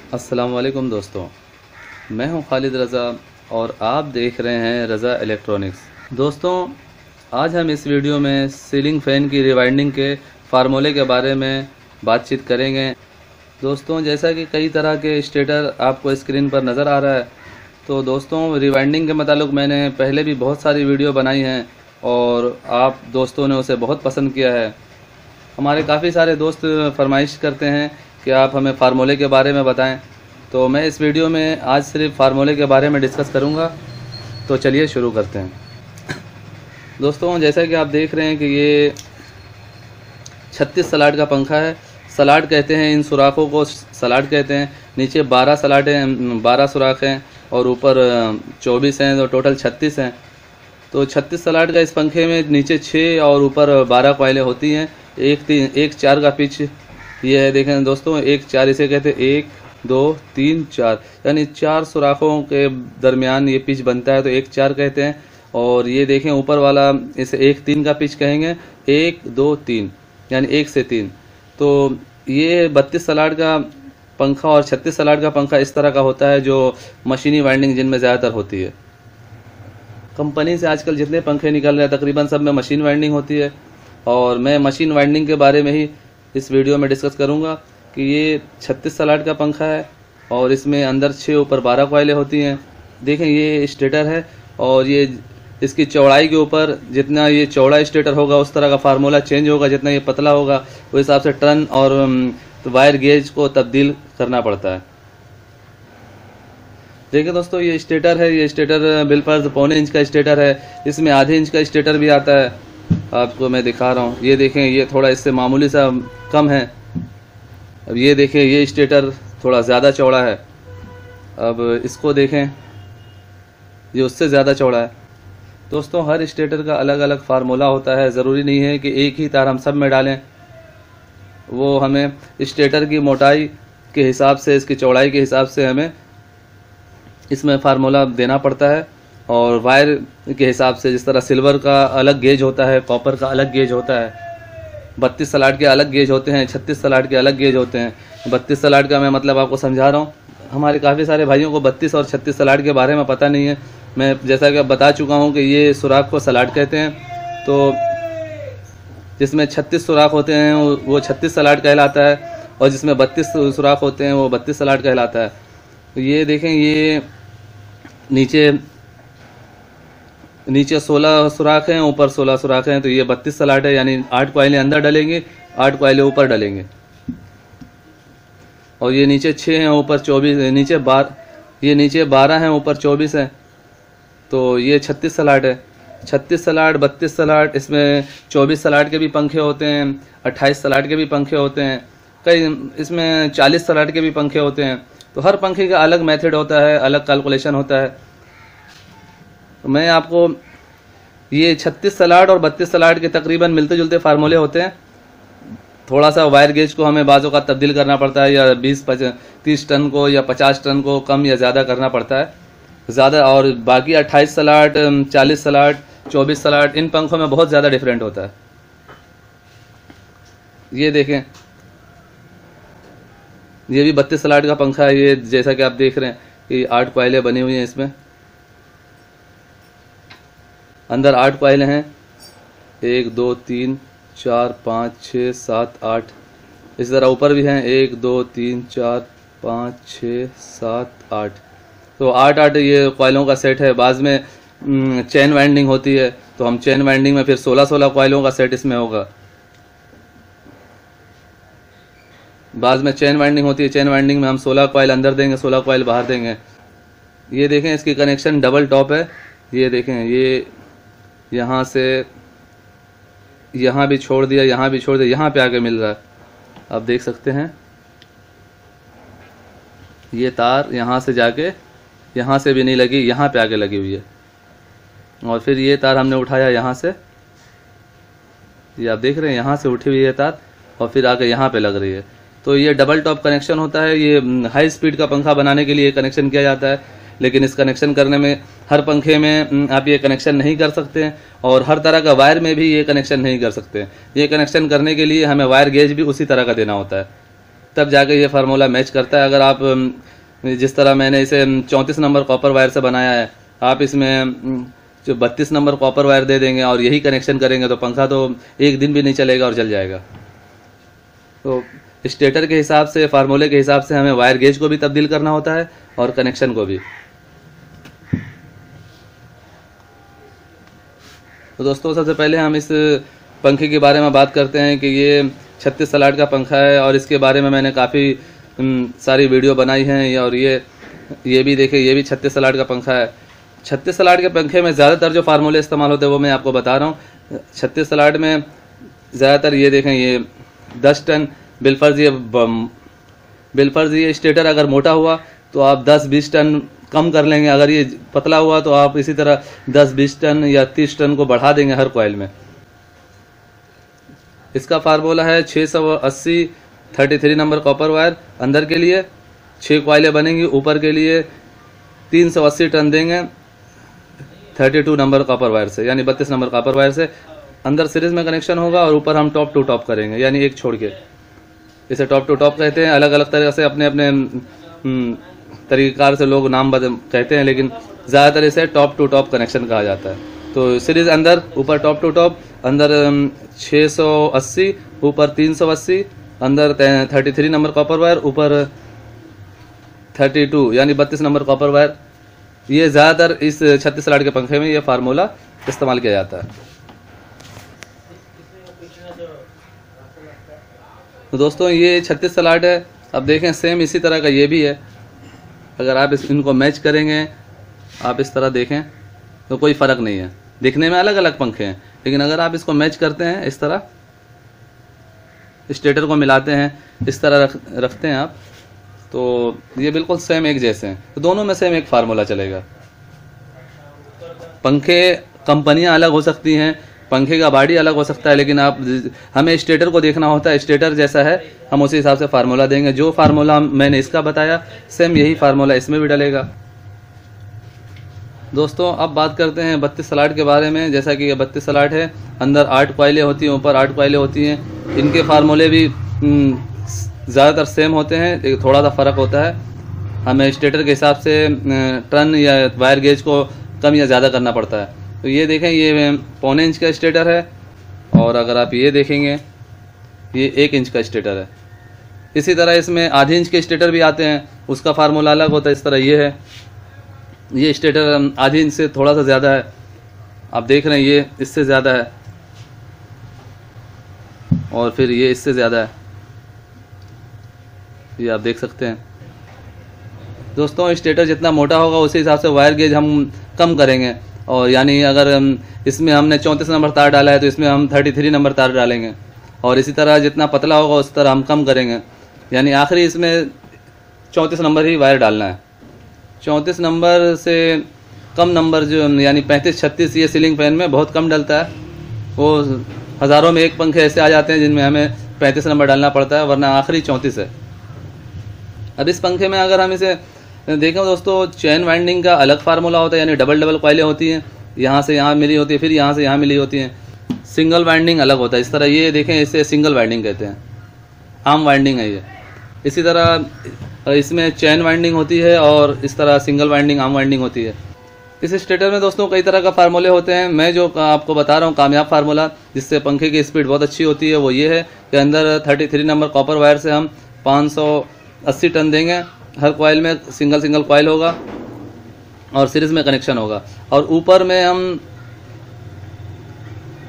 अस्सलाम वालेकुम दोस्तों, मैं हूं खालिद रज़ा और आप देख रहे हैं रज़ा इलेक्ट्रॉनिक्स। दोस्तों, आज हम इस वीडियो में सीलिंग फ़ैन की रिवाइंडिंग के फार्मूले के बारे में बातचीत करेंगे। दोस्तों, जैसा कि कई तरह के स्टेटर आपको स्क्रीन पर नज़र आ रहा है, तो दोस्तों रिवाइंडिंग के मतलब मैंने पहले भी बहुत सारी वीडियो बनाई हैं और आप दोस्तों ने उसे बहुत पसंद किया है। हमारे काफ़ी सारे दोस्त फरमाइश करते हैं कि आप हमें फार्मूले के बारे में बताएं, तो मैं इस वीडियो में आज सिर्फ फार्मूले के बारे में डिस्कस करूंगा। तो चलिए शुरू करते हैं। दोस्तों, जैसा कि आप देख रहे हैं कि ये 36 सलाट का पंखा है। सलाट कहते हैं इन सुराखों को, सलाट कहते हैं। नीचे 12 सलाट हैं, 12 सुराख हैं और ऊपर 24 हैं, तो टोटल 36 हैं। तो 36 सलाट का इस पंखे में नीचे 6 और ऊपर 12 कॉइलें होती हैं। 1-4 का पिच ये है, देखें दोस्तों, 1-4 इसे कहते हैं। 1 2 3 4 यानी 4 सुराखों के दरमियान ये पिच बनता है, तो 1-4 कहते हैं। और ये देखें ऊपर वाला, इसे 1-3 का पिच कहेंगे। 1 2 3 यानी 1 से 3। तो ये 32 सलाट का पंखा और 36 सलाट का पंखा इस तरह का होता है, जो मशीनी वाइंडिंग जिनमें ज़्यादातर होती है। कंपनी से आजकल जितने पंखे निकल रहे हैं तकरीबन सब में मशीन वाइंडिंग होती है, और मैं मशीन वाइंडिंग के बारे में ही इस वीडियो में डिस्कस करूंगा कि ये 36 सलाट का पंखा है और इसमें अंदर 6 ऊपर 12 कॉइलें होती हैं। देखें, ये स्टेटर है और ये इसकी चौड़ाई के ऊपर जितना ये चौड़ा स्टेटर होगा उस तरह का फार्मूला चेंज होगा। जितना ये पतला होगा उस हिसाब से टर्न और वायर गेज को तब्दील करना पड़ता है। देखिए दोस्तों, ये स्टेटर है। ये स्टेटर बिलफर्ज 1.25 इंच का स्टेटर है। इसमें आधे इंच का स्टेटर भी आता है, आपको मैं दिखा रहा हूँ। ये देखें, ये थोड़ा इससे मामूली सा कम है। अब ये देखें, ये स्टेटर थोड़ा ज़्यादा चौड़ा है। अब इसको देखें, ये उससे ज़्यादा चौड़ा है। दोस्तों, हर स्टेटर का अलग अलग फार्मूला होता है। ज़रूरी नहीं है कि एक ही तार हम सब में डालें। वो हमें स्टेटर की मोटाई के हिसाब से, इसकी चौड़ाई के हिसाब से हमें इसमें फार्मूला देना पड़ता है। और वायर के हिसाब से, जिस तरह सिल्वर का अलग गेज होता है, कॉपर का अलग गेज होता है, 32 सलाट के अलग गेज होते हैं, 36 सलाट के अलग गेज होते हैं। 32 सलाट का मैं मतलब आपको समझा रहा हूँ। हमारे काफ़ी सारे भाइयों को 32 और 36 सलाट के बारे में पता नहीं है। मैं जैसा कि बता चुका हूँ कि ये सुराख को सलाट कहते हैं। तो जिसमें 36 सुराख होते हैं वो 36 सलाट कहलाता है, और जिसमें 32 सुराख होते हैं वो 32 सलाट कहलाता है। तो ये देखें, ये नीचे 16 सुराख हैं, ऊपर 16 सुराख हैं, तो ये 32 सलाट है। यानी 8 कॉइलें अंदर डलेंगे, 8 कॉइलें ऊपर डलेंगे। और ये नीचे 6 हैं, ऊपर 24, ये नीचे 12 हैं, ऊपर 24 हैं। तो ये 36 सलाट है। 36 सलाट, 32 सलाट, इसमें 24 सलाट के भी पंखे होते हैं, 28 सलाट के भी पंखे होते हैं, कई इसमें 40 सलाट के भी पंखे होते हैं। तो हर पंखे का अलग मेथड होता है, अलग कैलकुलेशन होता है। तो मैं आपको ये 36 सलाट और 32 सलाट के तकरीबन मिलते जुलते फार्मूले होते हैं। थोड़ा सा वायर गेज को हमें बाजू का तब्दील करना पड़ता है, या 20-30 टन को या 50 टन को कम या ज़्यादा करना पड़ता है ज़्यादा। और बाकी 28 सलाट, 40 सलाट, 24 सलाट, इन पंखों में बहुत ज़्यादा डिफरेंट होता है। ये देखें, ये भी 32 सलाट का पंखा है। ये जैसा कि आप देख रहे हैं कि 8 कॉइलें बनी हुई हैं। इसमें अंदर 8 कॉइलें हैं, 1 2 3 4 5 6 7 8। इसी तरह ऊपर भी हैं, 1 2 3 4 5 6 7 8। तो 8 ये कॉइलों का सेट है। बाद में चेन वाइंडिंग होती है, तो हम चेन वाइंडिंग में फिर 16 कॉइलों का सेट इसमें होगा। बाद में चेन वाइंडिंग होती है, चेन वाइंडिंग में हम 16 कॉइल अंदर देंगे, 16 कॉइल बाहर देंगे। ये देखें, इसकी कनेक्शन डबल टॉप है। ये देखें, ये यहाँ से यहाँ भी छोड़ दिया, यहाँ भी छोड़ दिया, यहाँ पे आके मिल रहा है। आप देख सकते हैं, ये तार यहाँ से जाके यहाँ से भी नहीं लगी, यहाँ पे आके लगी हुई है। और फिर ये तार हमने उठाया यहाँ से, ये आप देख रहे हैं, यहाँ से उठी हुई है तार और फिर आके यहाँ पे लग रही है। तो ये डबल टॉप कनेक्शन होता है। ये हाई स्पीड का पंखा बनाने के लिए कनेक्शन किया जाता है, लेकिन इस कनेक्शन करने में हर पंखे में आप ये कनेक्शन नहीं कर सकते हैं, और हर तरह का वायर में भी ये कनेक्शन नहीं कर सकते। ये कनेक्शन करने के लिए हमें वायर गेज भी उसी तरह का देना होता है, तब जाके ये फार्मूला मैच करता है। अगर आप जिस तरह मैंने इसे 34 नंबर कॉपर वायर से बनाया है, आप इसमें जो 32 नंबर कॉपर वायर दे देंगे और यही कनेक्शन करेंगे तो पंखा तो एक दिन भी नहीं चलेगा और चल जाएगा। तो स्टेटर के हिसाब से, फार्मूले के हिसाब से हमें वायर गेज को भी तब्दील करना होता है और कनेक्शन को भी। तो दोस्तों सबसे पहले हम इस पंखे के बारे में बात करते हैं कि ये 36 सलाट का पंखा है और इसके बारे में मैंने काफ़ी सारी वीडियो बनाई हैं। और ये भी देखिए, ये भी 36 सलाट का पंखा है। 36 सलाट के पंखे में ज़्यादातर जो फार्मूले इस्तेमाल होते हैं वो मैं आपको बता रहा हूँ। 36 सलाट में ज़्यादातर ये देखें, ये 10 टन बिलफर्ज ये स्टेटर अगर मोटा हुआ तो आप 10-20 टन कम कर लेंगे। अगर ये पतला हुआ तो आप इसी तरह 10-20 टन या 30 टन को बढ़ा देंगे हर कॉइल में। इसका फार्मूला है 680 33 नंबर कॉपर वायर। अंदर के लिए 6 कॉइलें बनेंगी, ऊपर के लिए 380 टन देंगे 32 नंबर कॉपर वायर से, यानी 32 नंबर कॉपर वायर से। अंदर सीरीज में कनेक्शन होगा और ऊपर हम टॉप टू टॉप करेंगे, यानी एक छोड़ के। इसे टॉप टू टॉप कहते हैं। अलग अलग तरह से अपने अपने तरीक़ार से लोग नाम कहते हैं, लेकिन ज़्यादातर इसे टॉप टू टॉप कनेक्शन कहा जाता है। तो सीरीज अंदर, ऊपर टॉप टू टॉप, अंदर 680, ऊपर 380, अंदर 33 नंबर कॉपर वायर, ऊपर 32 यानी 32 नंबर कॉपर वायर। ये ज़्यादातर इस 36 सलाट के पंखे में ये फार्मूला इस्तेमाल किया जाता है। तो दोस्तों ये 36 सलाट है। अब देखें सेम इसी तरह का ये भी है। अगर आप इनको मैच करेंगे, आप इस तरह देखें तो कोई फ़र्क नहीं है। दिखने में अलग अलग पंखे हैं, लेकिन अगर आप इसको मैच करते हैं, इस तरह स्टेटर को मिलाते हैं, इस तरह रखते हैं आप, तो ये बिल्कुल सेम एक जैसे हैं। तो दोनों में सेम एक फार्मूला चलेगा। पंखे कंपनियां अलग हो सकती हैं, पंखे का बॉडी अलग हो सकता है, लेकिन हमें स्टेटर को देखना होता है। स्टेटर जैसा है हम उसी हिसाब से फार्मूला देंगे। जो फार्मूला मैंने इसका बताया सेम यही फार्मूला इसमें भी डलेगा। दोस्तों अब बात करते हैं 32 सलाट के बारे में। जैसा कि ये 32 सलाट है, अंदर 8 कॉइलें होती हैं, ऊपर 8 कॉइलें होती हैं। इनके फार्मूले भी ज़्यादातर सेम होते हैं, थोड़ा सा फ़र्क होता है। हमें स्टेटर के हिसाब से टन या वायर गेज को कम या ज़्यादा करना पड़ता है। तो ये देखें, ये 1.25 इंच का स्टेटर है, और अगर आप ये देखेंगे ये 1 इंच का स्टेटर है। इसी तरह इसमें आधे इंच के स्टेटर भी आते हैं, उसका फार्मूला अलग होता है। इस तरह ये है, ये स्टेटर आधे इंच से थोड़ा सा ज़्यादा है। आप देख रहे हैं ये इससे ज़्यादा है, और फिर ये इससे ज़्यादा है, ये आप देख सकते हैं। दोस्तों स्टेटर जितना मोटा होगा उसी हिसाब से वायर गेज हम कम करेंगे। और यानी अगर इसमें हमने 34 नंबर तार डाला है तो इसमें हम 33 नंबर तार डालेंगे, और इसी तरह जितना पतला होगा उस तरह हम कम करेंगे। यानी आखिरी इसमें 34 नंबर ही वायर डालना है। 34 नंबर से कम नंबर जो यानी 35-36 ये सीलिंग फैन में बहुत कम डलता है। वो हज़ारों में एक पंखे ऐसे आ जाते हैं जिनमें हमें 35 नंबर डालना पड़ता है, वरना आखिरी 34 है। अब इस पंखे में अगर हम इसे देखें दोस्तों, चैन वाइंडिंग का अलग फार्मूला होता है, यानी डबल कॉइलें होती हैं, यहाँ से यहाँ मिली होती है, फिर यहाँ से यहाँ मिली होती हैं। सिंगल वाइंडिंग अलग होता है। इस तरह ये देखें, इसे सिंगल वाइंडिंग कहते हैं, आर्म वाइंडिंग है ये। इसी तरह इसमें चैन वाइंडिंग होती है और इस तरह सिंगल वाइंडिंग, आर्म वाइंडिंग होती है। इस स्टेटर में दोस्तों कई तरह का फार्मूले होते हैं। मैं जो आपको बता रहा हूँ कामयाब फार्मूला जिससे पंखे की स्पीड बहुत अच्छी होती है, वो ये है कि अंदर 33 नंबर कॉपर वायर से हम 580 टन देंगे हर कॉइल में। सिंगल कॉइल होगा और सीरीज में कनेक्शन होगा, और ऊपर में हम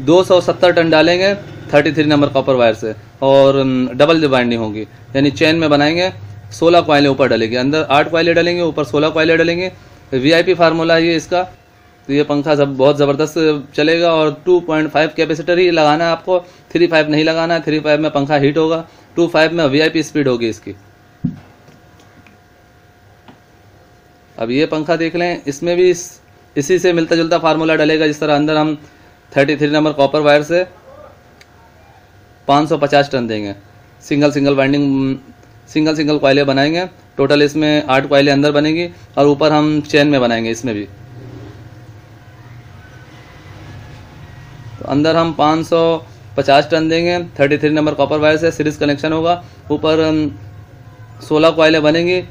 270 टन डालेंगे 33 नंबर कॉपर वायर से, और डबल वाइंडिंग होगी, यानी चैन में बनाएंगे। 16 कॉइलें ऊपर डलेंगे, अंदर 8 कॉइलें डलेंगे, ऊपर 16 कॉइलें डलेंगे। VIP फार्मूला है ये इसका। तो ये पंखा बहुत ज़बरदस्त चलेगा। और 2.5 कैपेसिटर ही लगाना है आपको, 3.5 नहीं लगाना है। 3.5 में पंखा हीट होगा, 2.5 में VIP स्पीड होगी इसकी। अब ये पंखा देख लें, इसमें भी इसी से मिलता जुलता फार्मूला डलेगा। जिस तरह अंदर हम 33 नंबर कॉपर वायर से 550 टन देंगे, सिंगल वाइंडिंग, सिंगल कॉइलें बनाएंगे। टोटल इसमें 8 कॉइलें अंदर बनेगी, और ऊपर हम चैन में बनाएंगे इसमें भी। तो अंदर हम 550 टन देंगे 33 नंबर कॉपर वायर से, सीरीज कनेक्शन होगा। ऊपर 16 कॉइलें बनेंगी,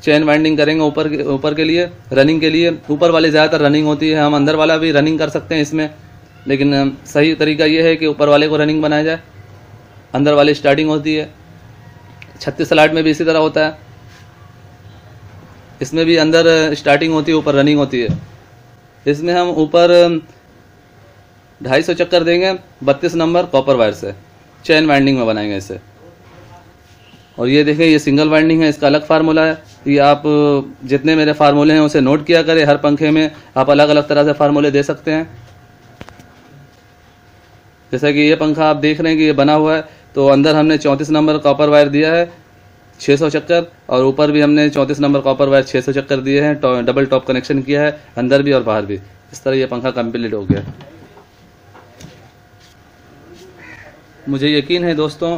चेन वाइंडिंग करेंगे ऊपर के लिए, रनिंग के लिए। ऊपर वाली ज़्यादातर रनिंग होती है, हम अंदर वाला भी रनिंग कर सकते हैं इसमें, लेकिन सही तरीका ये है कि ऊपर वाले को रनिंग बनाया जाए, अंदर वाली स्टार्टिंग होती है। 36 स्लॉट में भी इसी तरह होता है, इसमें भी अंदर स्टार्टिंग होती है, ऊपर रनिंग होती है। इसमें हम ऊपर 250 चक्कर देंगे 32 नंबर कॉपर वायर से, चेन वाइंडिंग में बनाएंगे इसे। और ये देखें, ये सिंगल वाइंडिंग है, इसका अलग फार्मूला है। ये आप जितने मेरे फार्मूले हैं उसे नोट किया करें। हर पंखे में आप अलग अलग तरह से फार्मूले दे सकते हैं। जैसा कि ये पंखा आप देख रहे हैं कि ये बना हुआ है, तो अंदर हमने 34 नंबर कॉपर वायर दिया है 600 चक्कर, और ऊपर भी हमने 34 नंबर कॉपर वायर 600 चक्कर दिए हैं। डबल टॉप कनेक्शन किया है अंदर भी और बाहर भी। इस तरह ये पंखा कंप्लीट हो गया। मुझे यकीन है दोस्तों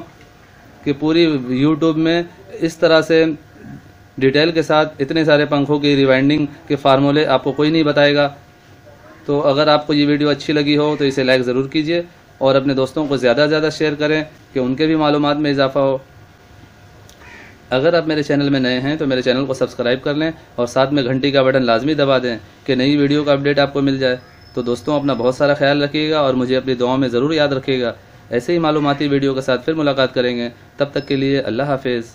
कि पूरी यूट्यूब में इस तरह से डिटेल के साथ इतने सारे पंखों की रिवाइंडिंग के फार्मूले आपको कोई नहीं बताएगा। तो अगर आपको ये वीडियो अच्छी लगी हो तो इसे लाइक ज़रूर कीजिए और अपने दोस्तों को ज़्यादा से ज़्यादा शेयर करें कि उनके भी मालूमात में इजाफा हो। अगर आप मेरे चैनल में नए हैं तो मेरे चैनल को सब्सक्राइब कर लें और साथ में घंटी का बटन लाजमी दबा दें कि नई वीडियो का अपडेट आपको मिल जाए। तो दोस्तों, अपना बहुत सारा ख्याल रखिएगा और मुझे अपनी दुआओं में ज़रूर याद रखिएगा। ऐसे ही मालूमाती वीडियो के साथ फिर मुलाकात करेंगे। तब तक के लिए अल्लाह हाफिज़।